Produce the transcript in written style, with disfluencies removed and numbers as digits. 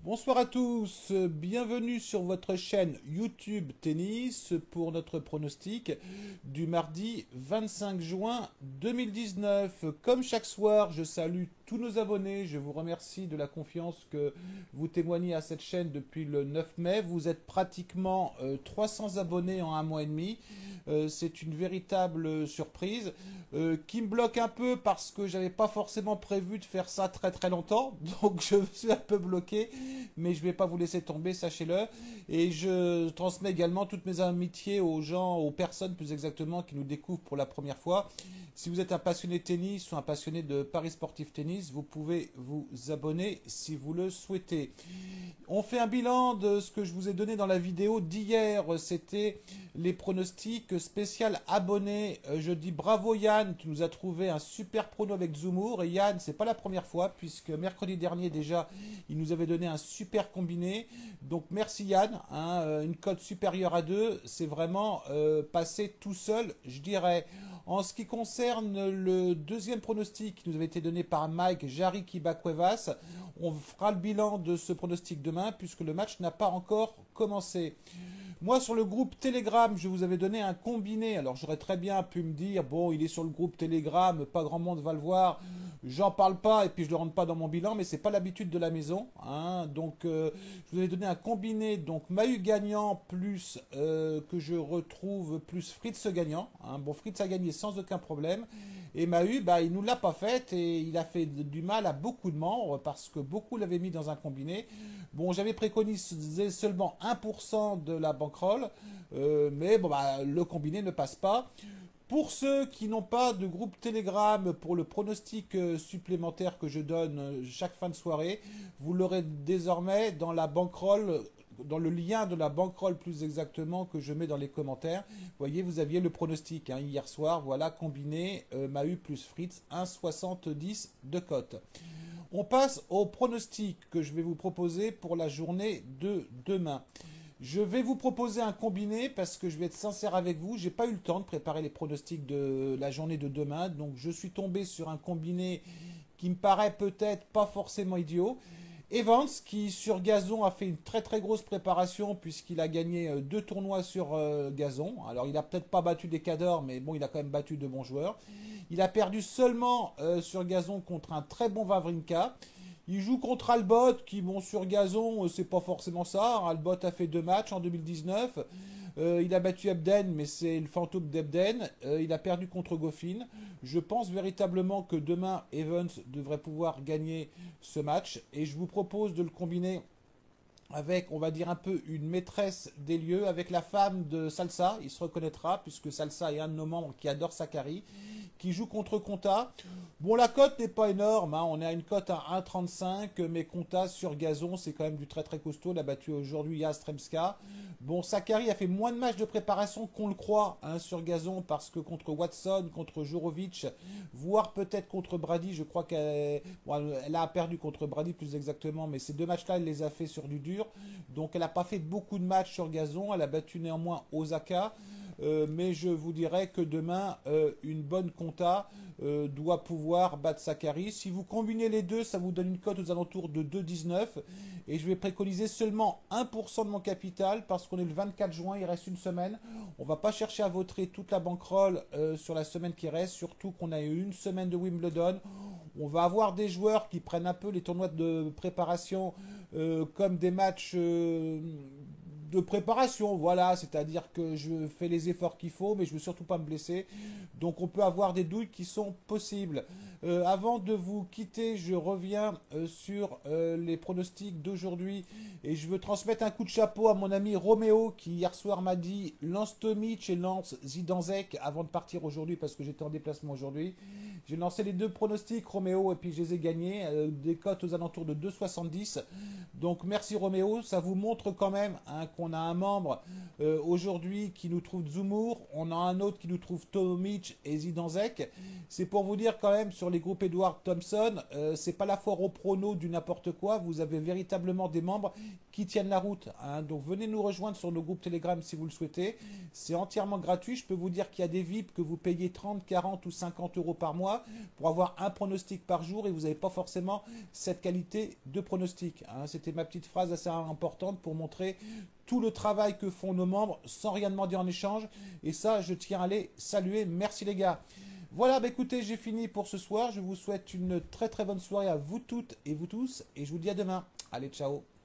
Bonsoir à tous, bienvenue sur votre chaîne YouTube Tennis pour notre pronostic du mardi 25 juin 2019. Comme chaque soir, je salue tous nos abonnés, je vous remercie de la confiance que vous témoignez à cette chaîne depuis le 9 mai. Vous êtes pratiquement 300 abonnés en un mois et demi. C'est une véritable surprise qui me bloque un peu parce que j'avais pas forcément prévu de faire ça très très longtemps, donc je suis un peu bloqué, mais je vais pas vous laisser tomber, sachez-le. Et je transmets également toutes mes amitiés aux gens, aux personnes plus exactement qui nous découvrent pour la première fois. Si vous êtes un passionné de tennis ou un passionné de paris sportif tennis, vous pouvez vous abonner si vous le souhaitez. On fait un bilan de ce que je vous ai donné dans la vidéo d'hier. C'était les pronostics spécial abonnés. Je dis bravo Yann, tu nous as trouvé un super prono avec Zumour. Et Yann, c'est pas la première fois, puisque mercredi dernier déjà, il nous avait donné un super combiné. Donc merci Yann, hein, une cote supérieure à 2, c'est vraiment passé tout seul, je dirais. En ce qui concerne le deuxième pronostic qui nous avait été donné par Mike Jarry Kiba-Cuevas, on fera le bilan de ce pronostic demain puisque le match n'a pas encore commencé. Moi, sur le groupe Telegram, je vous avais donné un combiné. Alors, j'aurais très bien pu me dire, bon, il est sur le groupe Telegram, pas grand monde va le voir. J'en parle pas et puis je le rentre pas dans mon bilan, mais c'est pas l'habitude de la maison, hein. Donc, je vous avais donné un combiné. Donc, Mahu gagnant plus que je retrouve plus Fritz gagnant, hein. Bon, Fritz a gagné sans aucun problème. Et Mahu, bah, il nous l'a pas fait et il a fait du mal à beaucoup de membres parce que beaucoup l'avaient mis dans un combiné. Bon, j'avais préconisé seulement 1% de la bankroll, mais bon, bah, le combiné ne passe pas. Pour ceux qui n'ont pas de groupe Telegram pour le pronostic supplémentaire que je donne chaque fin de soirée, vous l'aurez désormais dans la bankroll, dans le lien de la bankroll plus exactement que je mets dans les commentaires. Vous voyez, vous aviez le pronostic hein, hier soir, voilà, combiné Mahu plus Fritz, 1,70 de cote. On passe au pronostic que je vais vous proposer pour la journée de demain. Je vais vous proposer un combiné parce que je vais être sincère avec vous, j'ai pas eu le temps de préparer les pronostics de la journée de demain, donc je suis tombé sur un combiné qui me paraît peut-être pas forcément idiot. Evans qui sur gazon a fait une très très grosse préparation puisqu'il a gagné deux tournois sur gazon. Alors il a peut-être pas battu des cadors mais bon il a quand même battu de bons joueurs. Il a perdu seulement sur gazon contre un très bon Wawrinka. Il joue contre Albot, qui, bon, sur gazon, c'est pas forcément ça. Albot a fait deux matchs en 2019. Il a battu Ebden, mais c'est le fantôme d'Ebden. Il a perdu contre Goffin. Je pense véritablement que demain, Evans devrait pouvoir gagner ce match. Et je vous propose de le combiner avec, on va dire, un peu une maîtresse des lieux, avec la femme de Salsa. Il se reconnaîtra, puisque Salsa est un de nos membres qui adore Sakari, qui joue contre Conta. Bon, la cote n'est pas énorme, hein. On est à une cote à 1,35, mais Conta sur gazon, c'est quand même du très très costaud. Il a battu aujourd'hui Yastremska. Bon, Sakari a fait moins de matchs de préparation qu'on le croit hein, sur gazon, parce que contre Watson, contre Jorovic, voire peut-être contre Brady, je crois qu'elle bon, elle a perdu contre Brady plus exactement, mais ces deux matchs-là, elle les a fait sur du dur. Donc elle n'a pas fait beaucoup de matchs sur gazon, elle a battu néanmoins Osaka. Mais je vous dirais que demain, une bonne compta doit pouvoir battre Sakari. Si vous combinez les deux, ça vous donne une cote aux alentours de 2,19. Et je vais préconiser seulement 1% de mon capital parce qu'on est le 24 juin, il reste une semaine. On ne va pas chercher à vautrer toute la bankroll sur la semaine qui reste, surtout qu'on a eu une semaine de Wimbledon. On va avoir des joueurs qui prennent un peu les tournois de préparation comme des matchs de préparation, voilà, c'est-à-dire que je fais les efforts qu'il faut, mais je ne veux surtout pas me blesser. Donc on peut avoir des douilles qui sont possibles. Avant de vous quitter, je reviens sur les pronostics d'aujourd'hui et je veux transmettre un coup de chapeau à mon ami Roméo qui hier soir m'a dit lance Tomic et lance Zidanzek avant de partir aujourd'hui parce que j'étais en déplacement aujourd'hui. J'ai lancé les deux pronostics Roméo et puis je les ai gagnés, des cotes aux alentours de 2,70. Donc merci Roméo, ça vous montre quand même hein, qu'on a un membre aujourd'hui qui nous trouve Zumour, on a un autre qui nous trouve Tomic et Zidanzek. C'est pour vous dire quand même sur les groupes Edward Thompson, c'est pas la foire au prono du n'importe quoi, vous avez véritablement des membres qui tiennent la route. Hein. Donc venez nous rejoindre sur nos groupes Telegram si vous le souhaitez, c'est entièrement gratuit, je peux vous dire qu'il y a des VIP que vous payez 30, 40 ou 50 euros par mois. pas pour avoir un pronostic par jour et vous n'avez pas forcément cette qualité de pronostic. Hein. C'était ma petite phrase assez importante pour montrer tout le travail que font nos membres sans rien demander en échange. Et ça, je tiens à les saluer. Merci les gars. Voilà, bah écoutez, j'ai fini pour ce soir. Je vous souhaite une très très bonne soirée à vous toutes et vous tous. Et je vous dis à demain. Allez, ciao.